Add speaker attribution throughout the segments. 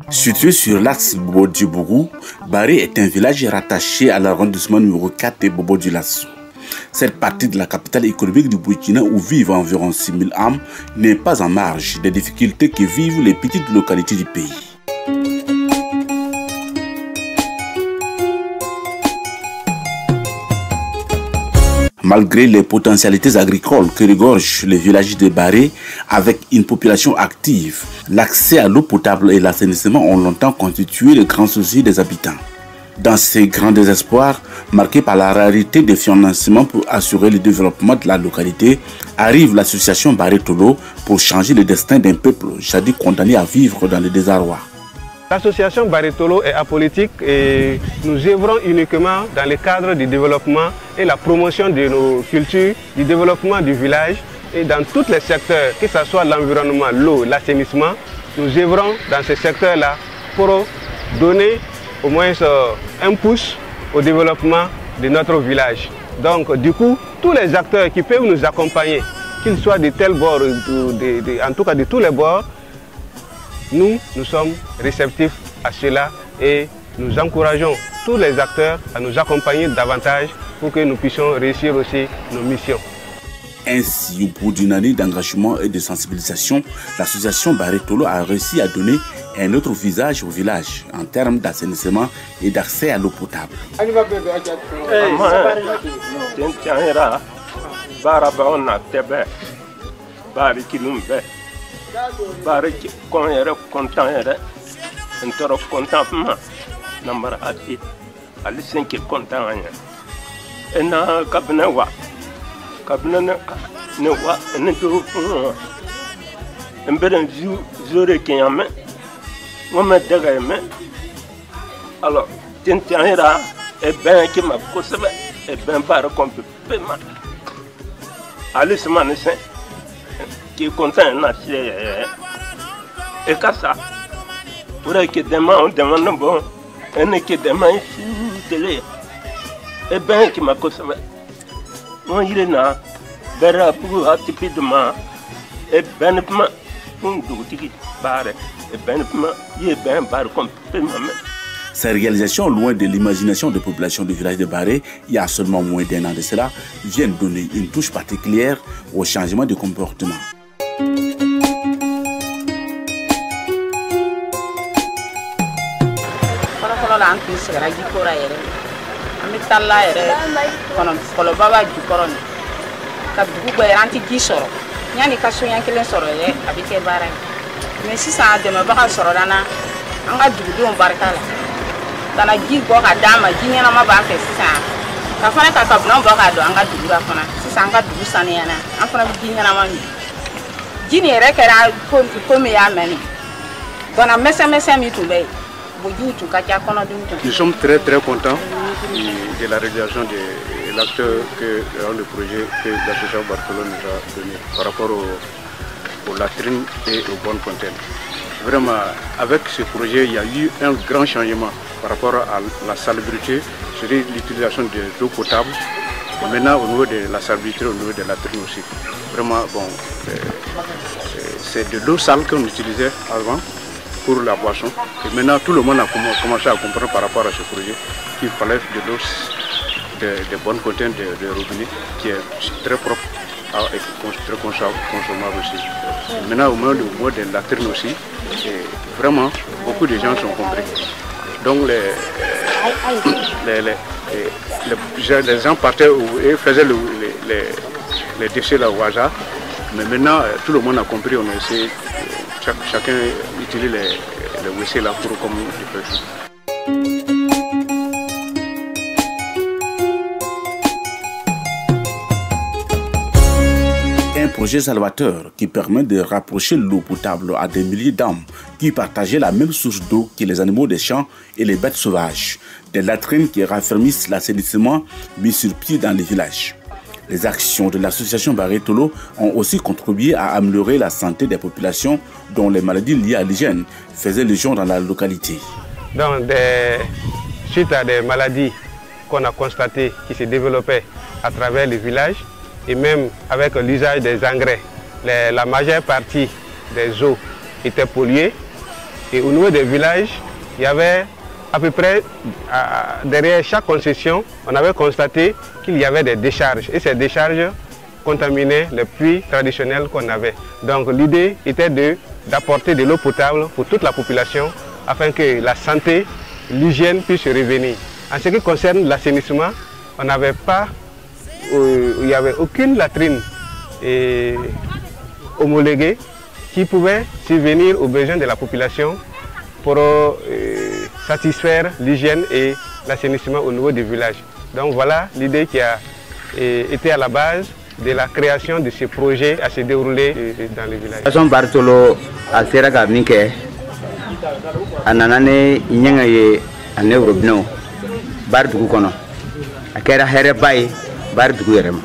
Speaker 1: Situé sur l'axe Bobo-Djibougou, Baré est un village rattaché à l'arrondissement numéro 4 de Bobo-Dioulasso. Cette partie de la capitale économique du Burkina où vivent environ 6000 âmes n'est pas en marge des difficultés que vivent les petites localités du pays. Malgré les potentialités agricoles que regorgent les villages de Baré, avec une population active, l'accès à l'eau potable et l'assainissement ont longtemps constitué le grand souci des habitants. Dans ces grands désespoirs, marqués par la rareté des financements pour assurer le développement de la localité, arrive l'association Baré Tolo pour changer le destin d'un peuple jadis condamné à vivre dans le désarroi.
Speaker 2: L'association Baré Tolo est apolitique et nous œuvrons uniquement dans le cadre du développement et la promotion de nos cultures, du développement du village et dans tous les secteurs, que ce soit l'environnement, l'eau, l'assainissement. Nous œuvrons dans ces secteurs-là pour donner au moins un pouce au développement de notre village. Donc du coup, tous les acteurs qui peuvent nous accompagner, qu'ils soient de tel bord, en tout cas de tous les bords, nous sommes réceptifs à cela et nous encourageons tous les acteurs à nous accompagner davantage pour que nous puissions réussir aussi nos missions.
Speaker 1: Ainsi, au bout d'une année d'engagement et de sensibilisation, l'association Baré Tolo a réussi à donner un autre visage au village en termes d'assainissement et d'accès à l'eau potable.
Speaker 3: Baré kon yɛrɛ content yɛrɛ n tɔrɔ content ma namara ati ali sen ke content anya ena kabine wa kabine ne wa ne do mbeden zore ke yame mo me daga yame alors tintiara e ben ke ma ko sebe e ben para kon pe ma ali semane sen qui est content et qu'à ça pour que demain on demande bon et que demain télé et ben qui m'a causé on il est là vers pour rapidement et ben pour nous barre et ben il est ben barre complètement.
Speaker 1: Ces réalisations, loin de l'imagination des populations du village de Baré, il y a seulement moins d'un an de cela, viennent donner une touche particulière au changement de comportement.
Speaker 4: Kana ji go ka dama ji nyana ma ba fe sisan ka fana ka kabna ba ka do anga dugu ra fana sisan ka dugu sane yana an fana bi ji nyana ma mi ji ni re kera ko me ya meni bona mese mi tumbe bo ju tu ka ja kono dum.
Speaker 5: Nous sommes très contents de la réalisation de l'acte que le projet que l'association Baré Tolo nous a donné par rapport aux latrines et aux bonnes fontaines. Vraiment, avec ce projet, il y a eu un grand changement par rapport à la salubrité, c'est l'utilisation de l'eau potable. Et maintenant, au niveau de la salubrité, au niveau de la latrine aussi. Vraiment, bon, c'est de l'eau sale qu'on utilisait avant pour la boisson. Et maintenant, tout le monde a commencé à comprendre par rapport à ce projet qu'il fallait de l'eau de bonnes fontaines de robinet qui est très propre et très consommable aussi. Et maintenant, au niveau de la latrine aussi, et vraiment, beaucoup de gens sont compris. Donc les gens partaient et faisaient les déchets là au hasard. Mais maintenant, tout le monde a compris, on a essayé, chacun utilise les WC là pour comme il peut.
Speaker 1: Un projet salvateur qui permet de rapprocher l'eau potable à des milliers d'âmes qui partageaient la même source d'eau que les animaux des champs et les bêtes sauvages. Des latrines qui raffermissent l'assainissement mis sur pied dans les villages. Les actions de l'association Baré Tolo ont aussi contribué à améliorer la santé des populations dont les maladies liées à l'hygiène faisaient légion dans la localité.
Speaker 2: Donc, suite à des maladies qu'on a constaté qui se développait à travers les villages et même avec l'usage des engrais. La majeure partie des eaux étaient polluées et au niveau des villages, il y avait à peu près, derrière chaque concession, on avait constaté qu'il y avait des décharges et ces décharges contaminaient les puits traditionnels qu'on avait. Donc l'idée était d'apporter de l'eau potable pour toute la population afin que la santé, l'hygiène puissent revenir. En ce qui concerne l'assainissement, on n'avait pas, il n'y avait aucune latrine homologuée qui pouvait subvenir aux besoins de la population pour satisfaire l'hygiène et l'assainissement au niveau du village. Donc voilà l'idée qui a été à la base de la création de ce projet à se dérouler dans les villages.
Speaker 6: Bartolo a sera minke ananane inyanga ye ane robino bar dugu kono akera here bay bar dugu yerem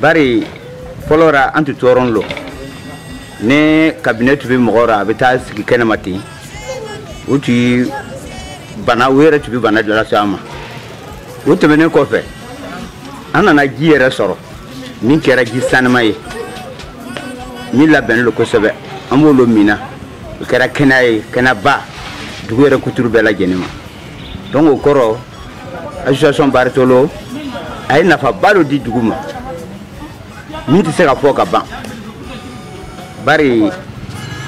Speaker 6: bari polora antu toron lo ne cabinet bi mogora beta sigi kenamati uti bana wera tu bi bana de la sama uti benen ko fe anana giere soro min kera gisanma yi mi laben lo ko sebe amolo mina kera kenai kenaba duguere kuturu bela jenima donc okoro association Bartolo ay nafa balo di duguma mi ti sera foka ban bari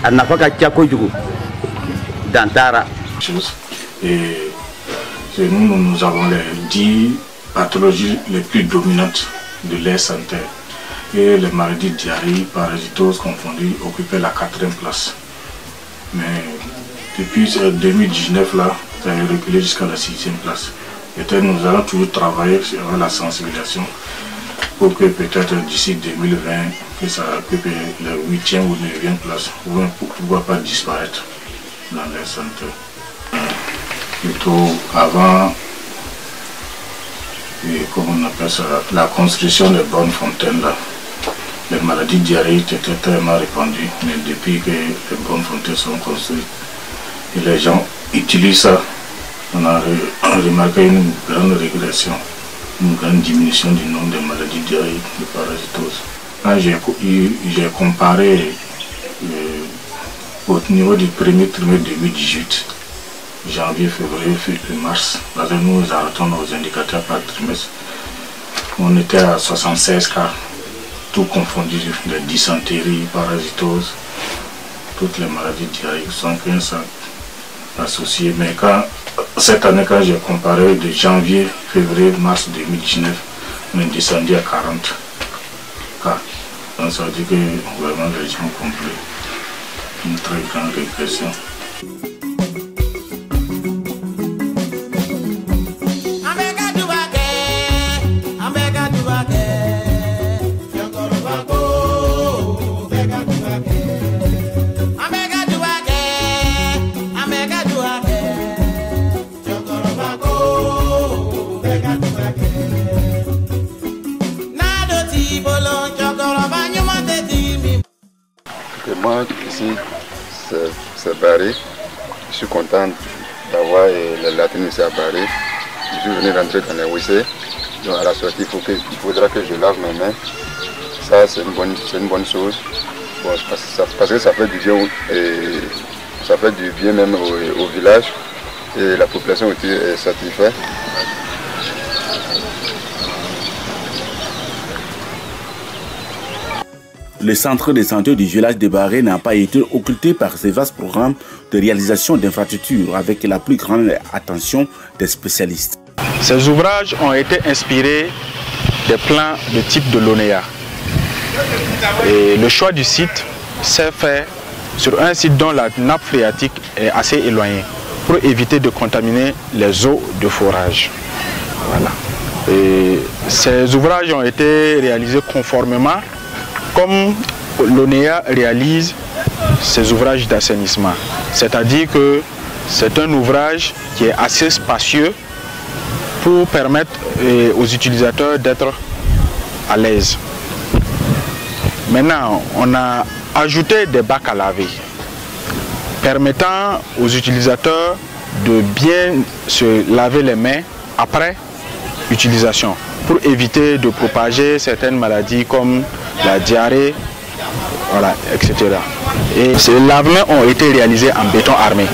Speaker 6: anafa ka tiako jugu dantara
Speaker 7: et nous avons les 10 pathologies les plus dominantes de l'air sanitaire et les maladies diarrhée, parasitoses confondues occupaient la 4e place. Mais depuis 2019 là, ça a reculé jusqu'à la 6e place. Et nous allons toujours travailler sur la sensibilisation pour que peut-être d'ici 2020, que ça occupe la 8e ou 9e place, pour ne pouvoir pas disparaître dans l'air sanitaire. Plutôt avant, et comment on appelle ça, la construction des bonnes fontaines là, les maladies diarrhéiques étaient tellement répandues, mais depuis que les bonnes fontaines sont construites et les gens utilisent ça, on a remarqué une grande régression, une grande diminution du nombre de maladies diarrhéiques et parasitoses. Quand j'ai comparé au niveau du premier trimestre 2018, janvier, février, mars, parce que nous arrêtons nos indicateurs par trimestre. On était à 76 cas, tout confondu, les dysenteries, parasitoses, toutes les maladies diarrhéiques sont 15 associées. Mais cette année, quand j'ai comparé de janvier, février, mars 2019, on est descendu à 40 cas. Donc ça veut dire que vraiment les gens ont compris une très grande régression.
Speaker 8: Moi, ici, c'est Barré. Je suis content d'avoir les latrines ici à Barré. Je suis venu rentrer dans les WC. Donc à la sortie, il faudra que je lave mes mains. Ça, c'est une bonne chose. Bon, parce que ça fait du bien, et ça fait du bien même au village. Et la population aussi est satisfaite.
Speaker 1: Le centre de santé du village de Barré n'a pas été occulté par ces vastes programmes de réalisation d'infrastructures avec la plus grande attention des spécialistes.
Speaker 9: Ces ouvrages ont été inspirés des plans de type de l'ONEA. Et le choix du site s'est fait sur un site dont la nappe phréatique est assez éloignée pour éviter de contaminer les eaux de forage. Voilà. Et ces ouvrages ont été réalisés conformément comme l'ONEA réalise ses ouvrages d'assainissement. C'est-à-dire que c'est un ouvrage qui est assez spacieux pour permettre aux utilisateurs d'être à l'aise. Maintenant, on a ajouté des bacs à laver, permettant aux utilisateurs de bien se laver les mains après utilisation pour éviter de propager certaines maladies comme la diarrhée, voilà, etc. Et ces lavements ont été réalisés en béton armé.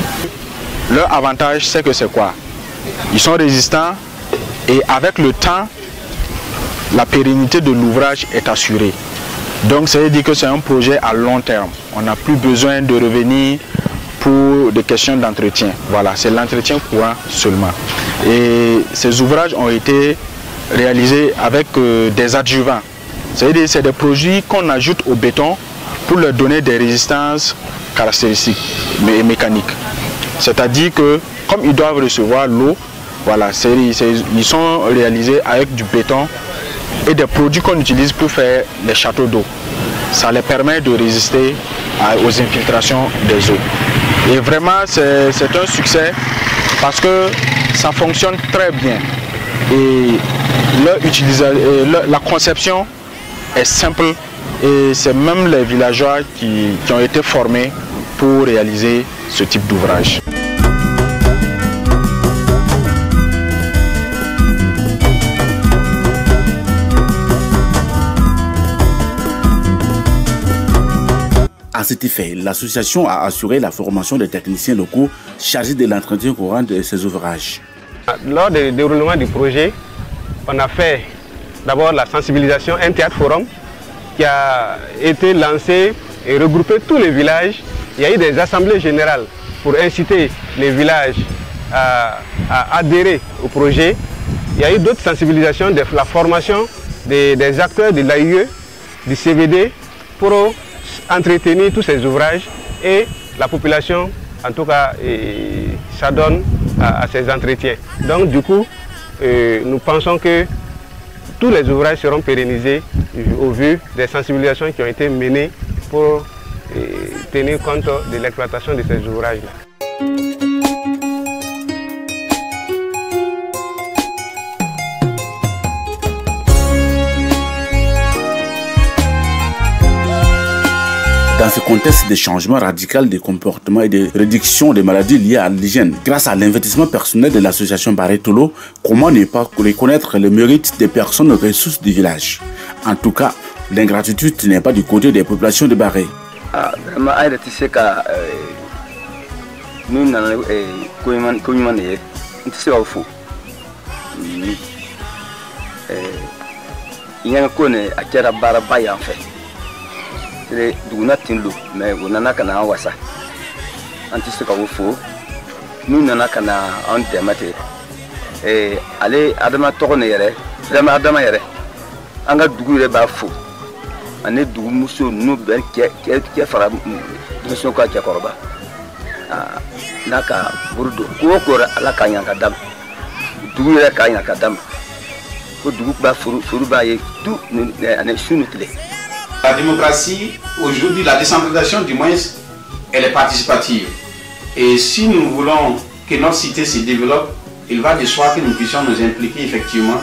Speaker 9: Leur avantage, c'est que c'est quoi? Ils sont résistants et avec le temps, la pérennité de l'ouvrage est assurée. Donc ça veut dire que c'est un projet à long terme. On n'a plus besoin de revenir pour des questions d'entretien. Voilà, c'est l'entretien courant seulement. Et ces ouvrages ont été réalisés avec des adjuvants. C'est-à-dire que c'est des produits qu'on ajoute au béton pour leur donner des résistances caractéristiques et mécaniques. C'est-à-dire que comme ils doivent recevoir l'eau, voilà, ils sont réalisés avec du béton et des produits qu'on utilise pour faire les châteaux d'eau. Ça les permet de résister aux infiltrations des eaux. Et vraiment, c'est un succès parce que ça fonctionne très bien. Et la conception est simple et c'est même les villageois qui ont été formés pour réaliser ce type d'ouvrage.
Speaker 1: À cet effet, l'association a assuré la formation des techniciens locaux chargés de l'entretien courant de ces ouvrages.
Speaker 2: Lors du déroulement du projet, on a fait d'abord la sensibilisation, un théâtre forum qui a été lancé et regroupé tous les villages. Il y a eu des assemblées générales pour inciter les villages à adhérer au projet. Il y a eu d'autres sensibilisations, de la formation des acteurs de l'AIE, du CVD pour entretenir tous ces ouvrages et la population, en tout cas, s'adonne à ces entretiens. Donc du coup, nous pensons que tous les ouvrages seront pérennisés au vu des sensibilisations qui ont été menées pour tenir compte de l'exploitation de ces ouvrages-là.
Speaker 1: Dans ce contexte de changement radical des comportements et de réduction des maladies liées à l'hygiène, grâce à l'investissement personnel de l'association Barretolo, comment ne pas reconnaître le mérite des personnes ressources du village? En tout cas, l'ingratitude n'est pas du côté des populations de Barré.
Speaker 6: Vraiment, nous n'avons le duguna tinlo mais wonana kana wasa anti se ka wofo nu nana kana on demate ale adama to ne yere dama adama yere anga dugu yere ba fo ane dugu muso nu ber ke fara muso ka ke korba naka burdo ko ala kanya ka dam dugu yere kanya ka dam ko dugu ba furu ba ye tout ane sunutile.
Speaker 10: La démocratie, aujourd'hui, la décentralisation du moins, elle est participative. Et si nous voulons que notre cité se développe, il va de soi que nous puissions nous impliquer effectivement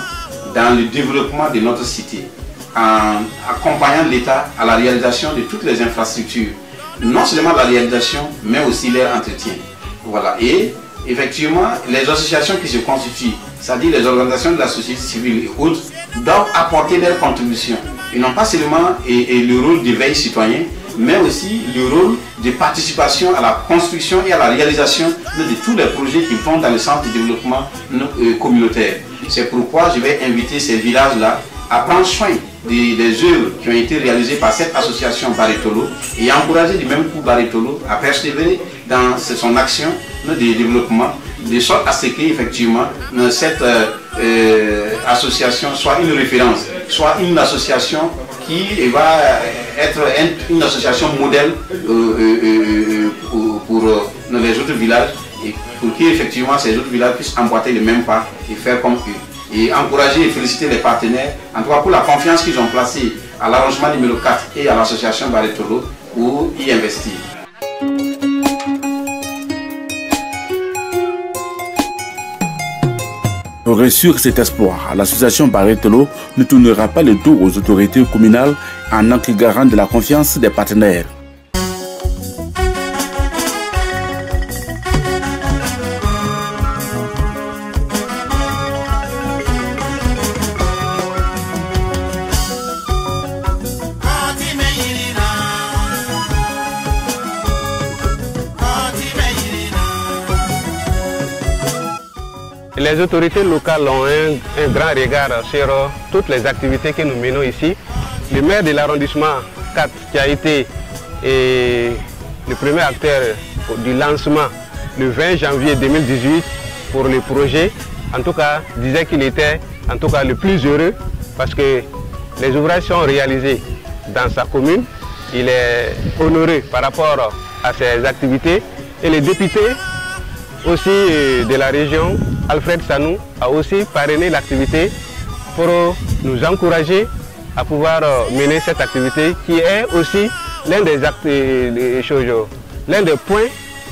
Speaker 10: dans le développement de notre cité, en accompagnant l'État à la réalisation de toutes les infrastructures. Non seulement la réalisation, mais aussi leur entretien. Voilà. Et effectivement, les associations qui se constituent, c'est-à-dire les organisations de la société civile et autres, doivent apporter leur contribution. Et non pas seulement le rôle de veille citoyen, mais aussi le rôle de participation à la construction et à la réalisation de tous les projets qui vont dans le sens du développement communautaire. C'est pourquoi je vais inviter ces villages-là à prendre soin des œuvres qui ont été réalisées par cette association Barretolo et encourager du même coup Barretolo à persévérer dans son action de développement, de sorte à ce qu'effectivement cette association soit une référence, soit une association qui va être une association modèle pour les autres villages et pour qu'effectivement ces autres villages puissent emboîter le même pas et faire comme eux. Et encourager et féliciter les partenaires, en tout cas pour la confiance qu'ils ont placée à l'arrangement numéro 4 et à l'association Barretolo pour y investir.
Speaker 1: Pour réussir cet espoir, l'association Barretolo ne tournera pas le dos aux autorités communales en tant que garant de la confiance des partenaires.
Speaker 2: Les autorités locales ont un grand regard sur toutes les activités que nous menons ici. Le maire de l'arrondissement 4, qui a été le premier acteur du lancement le 20 janvier 2018 pour le projet, en tout cas, disait qu'il était en tout cas le plus heureux parce que les ouvrages sont réalisés dans sa commune. Il est honoré par rapport à ses activités. Et les députés aussi de la région, Alfred Sanou, a aussi parrainé l'activité pour nous encourager à pouvoir mener cette activité qui est aussi l'un des points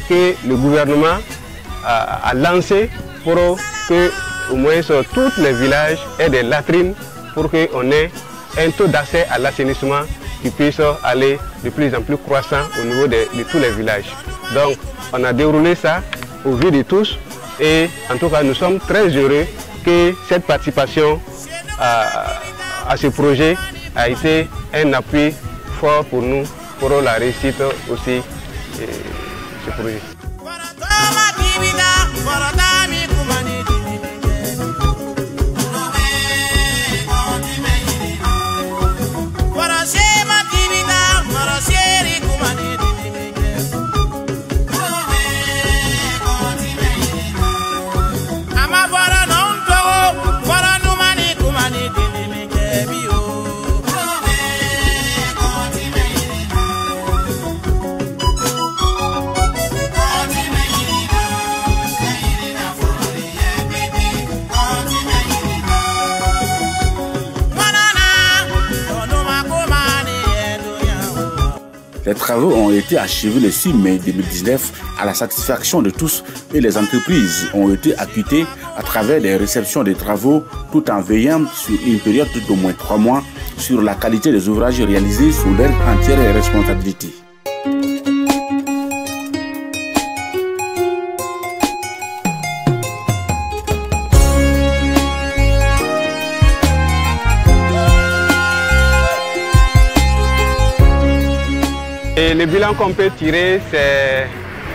Speaker 2: que le gouvernement a lancé pour que au moins tous les villages aient des latrines pour qu'on ait un taux d'accès à l'assainissement qui puisse aller de plus en plus croissant au niveau de tous les villages. Donc on a déroulé ça au vu de tous et en tout cas nous sommes très heureux que cette participation à ce projet a été un appui fort pour nous, pour la réussite aussi de ce projet.
Speaker 1: Les travaux ont été achevés le 6 mai 2019 à la satisfaction de tous et les entreprises ont été acquittées à travers des réceptions des travaux tout en veillant sur une période d'au moins 3 mois sur la qualité des ouvrages réalisés sous leur entière responsabilité.
Speaker 2: Et le bilan qu'on peut tirer, c'est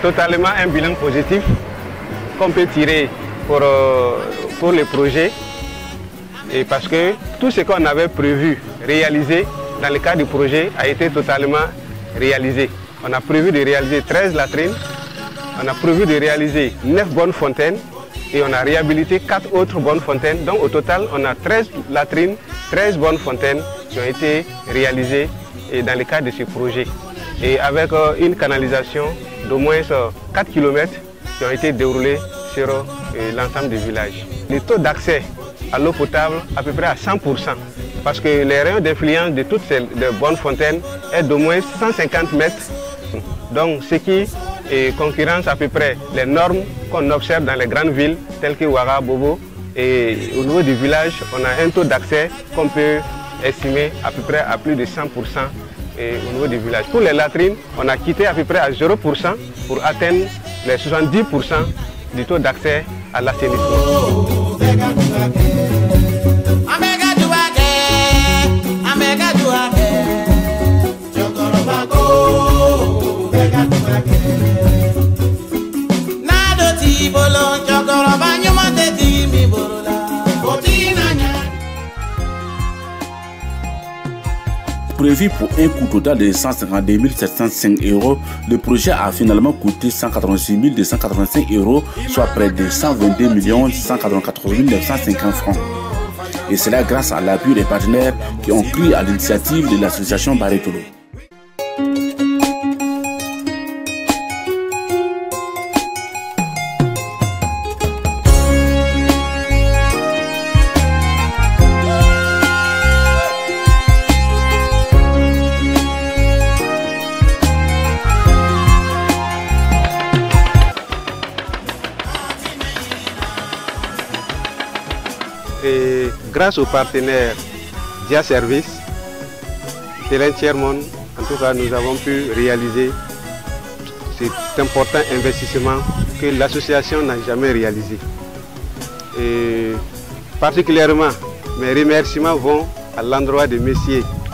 Speaker 2: totalement un bilan positif qu'on peut tirer pour le projet. Et parce que tout ce qu'on avait prévu réaliser dans le cadre du projet a été totalement réalisé. On a prévu de réaliser 13 latrines, on a prévu de réaliser 9 bonnes fontaines et on a réhabilité 4 autres bonnes fontaines. Donc au total, on a 13 latrines, 13 bonnes fontaines qui ont été réalisées dans le cadre de ce projet. Et avec une canalisation d'au moins 4 km qui ont été déroulés sur l'ensemble du village. Le taux d'accès à l'eau potable à peu près à 100%, parce que les rayons d'influence de toutes ces bonnes fontaines est d'au moins 150 mètres. Donc ce qui concurrence à peu près les normes qu'on observe dans les grandes villes telles que Ouara, Bobo. Et au niveau du village, on a un taux d'accès qu'on peut estimer à peu près à plus de 100%. Au niveau du village. Pour les latrines, on a quitté à peu près à 0% pour atteindre les 70% du taux d'accès à l'assainissement.
Speaker 1: Prévu pour un coût total de 152 705 €, le projet a finalement coûté 186 285 €, soit près de 122 194 950 francs. Et cela grâce à l'appui des partenaires qui ont pris à l'initiative de l'association Baretolo.
Speaker 2: Et grâce aux partenaires Dia Service, de l'entièrement, en tout cas, nous avons pu réaliser cet important investissement que l'association n'a jamais réalisé. Et particulièrement, mes remerciements vont à l'endroit de M.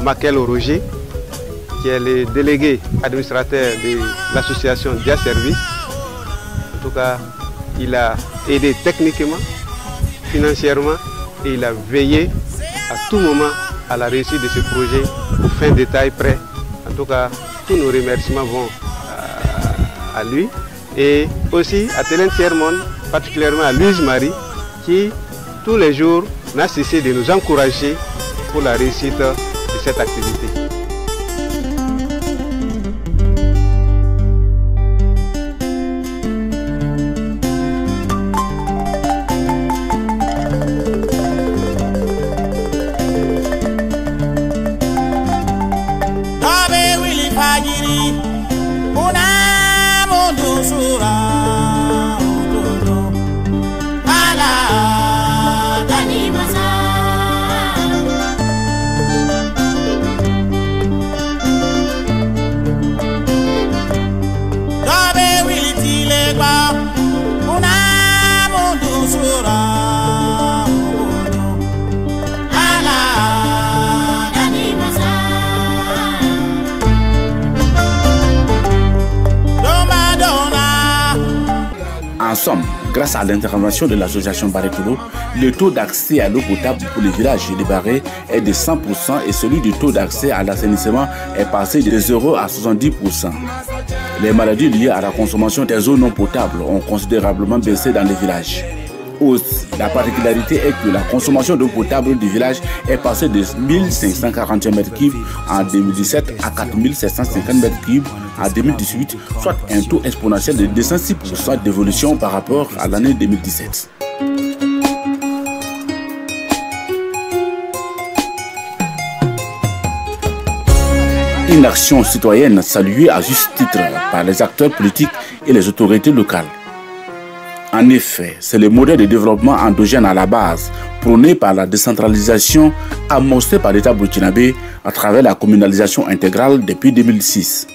Speaker 2: Makel Roger, qui est le délégué administrateur de l'association Dia Service. En tout cas, il a aidé techniquement, financièrement et il a veillé à tout moment à la réussite de ce projet au fin détail près. En tout cas, tous nos remerciements vont à lui et aussi à Télène Tiers-Monde, particulièrement à Louise Marie qui tous les jours n'a cessé de nous encourager pour la réussite de cette activité.
Speaker 1: En somme, grâce à l'intervention de l'association Barétolo, le taux d'accès à l'eau potable pour les villages de Baré est de 100% et celui du taux d'accès à l'assainissement est passé de 0 à 70%. Les maladies liées à la consommation des eaux non potables ont considérablement baissé dans les villages. Aussi, la particularité est que la consommation d'eau potable du village est passée de 1541 m3 en 2017 à 4750 m3 en 2018, soit un taux exponentiel de 206% d'évolution par rapport à l'année 2017. Une action citoyenne saluée à juste titre par les acteurs politiques et les autorités locales. En effet, c'est le modèle de développement endogène à la base, prôné par la décentralisation amorcée par l'État burkinabé à travers la communalisation intégrale depuis 2006.